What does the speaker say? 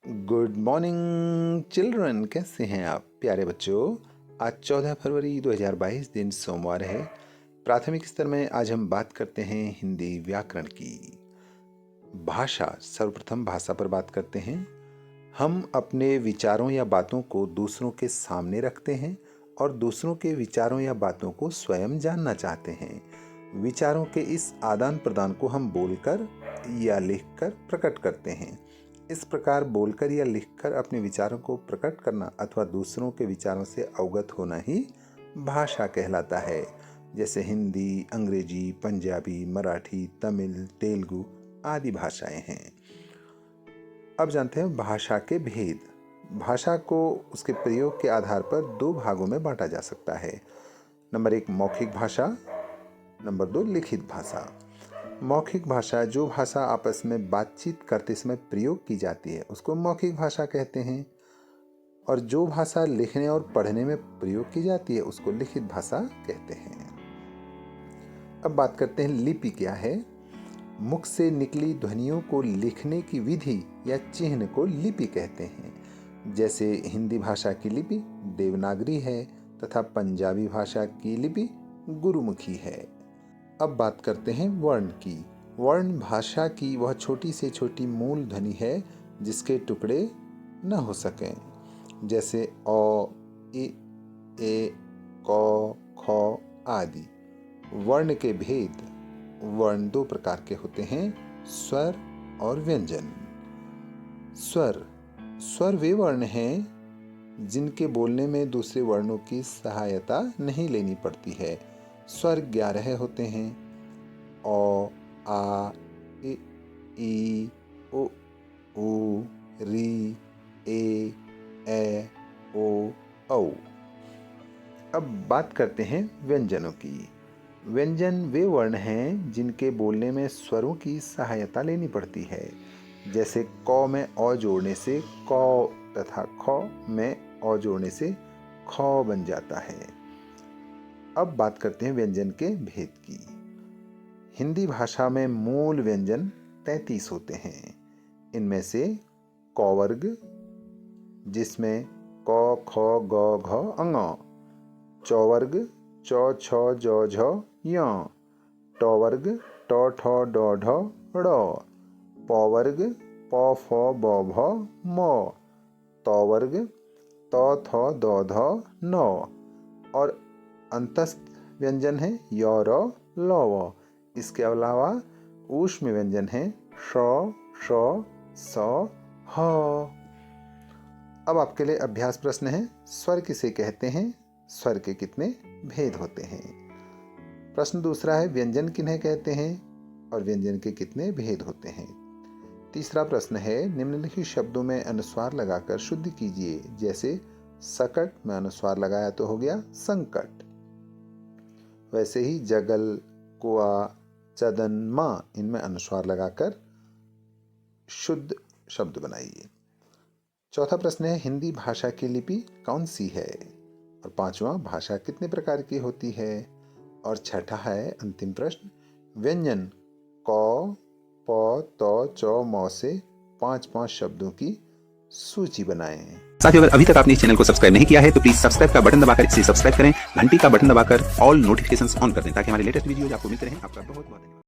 Good morning children, कैसे हैं आप प्यारे बच्चों। आज 14 फरवरी 2022 दिन सोमवार है। प्राथमिक स्तर में आज हम बात करते हैं हिंदी व्याकरण की। भाषा, सर्वप्रथम भाषा पर बात करते हैं। हम अपने विचारों या बातों को दूसरों के सामने रखते हैं और दूसरों के विचारों या बातों को स्वयं जानना चाहते हैं। विचारों के इस आदान प्रदान को हम बोलकर या लिखकर प्रकट करते हैं। इस प्रकार बोलकर या लिखकर अपने विचारों को प्रकट करना अथवा दूसरों के विचारों से अवगत होना ही भाषा कहलाता है। जैसे हिंदी, अंग्रेजी, पंजाबी, मराठी, तमिल, तेलुगु आदि भाषाएं हैं। अब जानते हैं भाषा के भेद। भाषा को उसके प्रयोग के आधार पर दो भागों में बांटा जा सकता है। नंबर 1 मौखिक भाषा, नंबर 2 लिखित भाषा। मौखिक भाषा, जो भाषा आपस में बातचीत करते समय प्रयोग की जाती है उसको मौखिक भाषा कहते हैं, और जो भाषा लिखने और पढ़ने में प्रयोग की जाती है उसको लिखित भाषा कहते हैं। अब बात करते हैं लिपि क्या है। मुख से निकली ध्वनियों को लिखने की विधि या चिन्ह को लिपि कहते हैं। जैसे हिंदी भाषा की लिपि देवनागरी है तथा पंजाबी भाषा की लिपि गुरुमुखी है। अब बात करते हैं वर्ण की। वर्ण भाषा की वह छोटी से छोटी मूल ध्वनि है जिसके टुकड़े न हो सकें। जैसे अ, इ, ए, क, ख आदि। वर्ण के भेद। वर्ण दो प्रकार के होते हैं, स्वर और व्यंजन। स्वर वे वर्ण हैं जिनके बोलने में दूसरे वर्णों की सहायता नहीं लेनी पड़ती है। स्वर 11 होते हैं। अ, आ, इ, ई, उ, ऊ, री, ए, ओ, औ। अब बात करते हैं व्यंजनों की। व्यंजन वे वर्ण हैं जिनके बोलने में स्वरों की सहायता लेनी पड़ती है। जैसे क में अ जोड़ने से क तथा ख में अ जोड़ने से ख बन जाता है। अब बात करते हैं व्यंजन के भेद की। हिंदी भाषा में मूल व्यंजन 33 होते हैं। इनमें से क वर्ग, जिसमें क, ख, ग, घ, ङ। च वर्ग च, छ, ज, झ, य। ट वर्ग ट, ठ, ड, ढ, ड़। प वर्ग प, फ, ब, भ, म। त वर्ग त, थ, द, ध, न। और अंतस्थ व्यंजन है य, र, ल, व। इसके अलावा ऊष्म व्यंजन है श, श, स, ह। अब आपके लिए अभ्यास प्रश्न है। स्वर किसे कहते हैं? स्वर के कितने भेद होते हैं? प्रश्न दूसरा है, व्यंजन किन्हें कहते हैं और व्यंजन के कितने भेद होते हैं? तीसरा प्रश्न है, निम्नलिखित शब्दों में अनुस्वार लगाकर शुद्ध कीजिए। जैसे सकट में अनुस्वार लगाया तो हो गया संकट। वैसे ही जगल, कुआ, चदन, माँ, इनमें अनुस्वार लगाकर शुद्ध शब्द बनाइए। चौथा प्रश्न है, हिंदी भाषा की लिपि कौन सी है? और पांचवा, भाषा कितने प्रकार की होती है? और छठा है अंतिम प्रश्न, व्यंजन क, प, त, च, म से 5-5 शब्दों की सूची बनाएं। साथियों, अगर अभी तक आपने इस चैनल को सब्सक्राइब नहीं किया है तो प्लीज सब्सक्राइब का बटन दबाकर इसे सब्सक्राइब करें, घंटी का बटन दबाकर ऑल नोटिफिकेशंस ऑन कर दें ताकि हमारे लेटेस्ट वीडियोज आपको मिलते रहें। आपका बहुत बहुत धन्यवाद।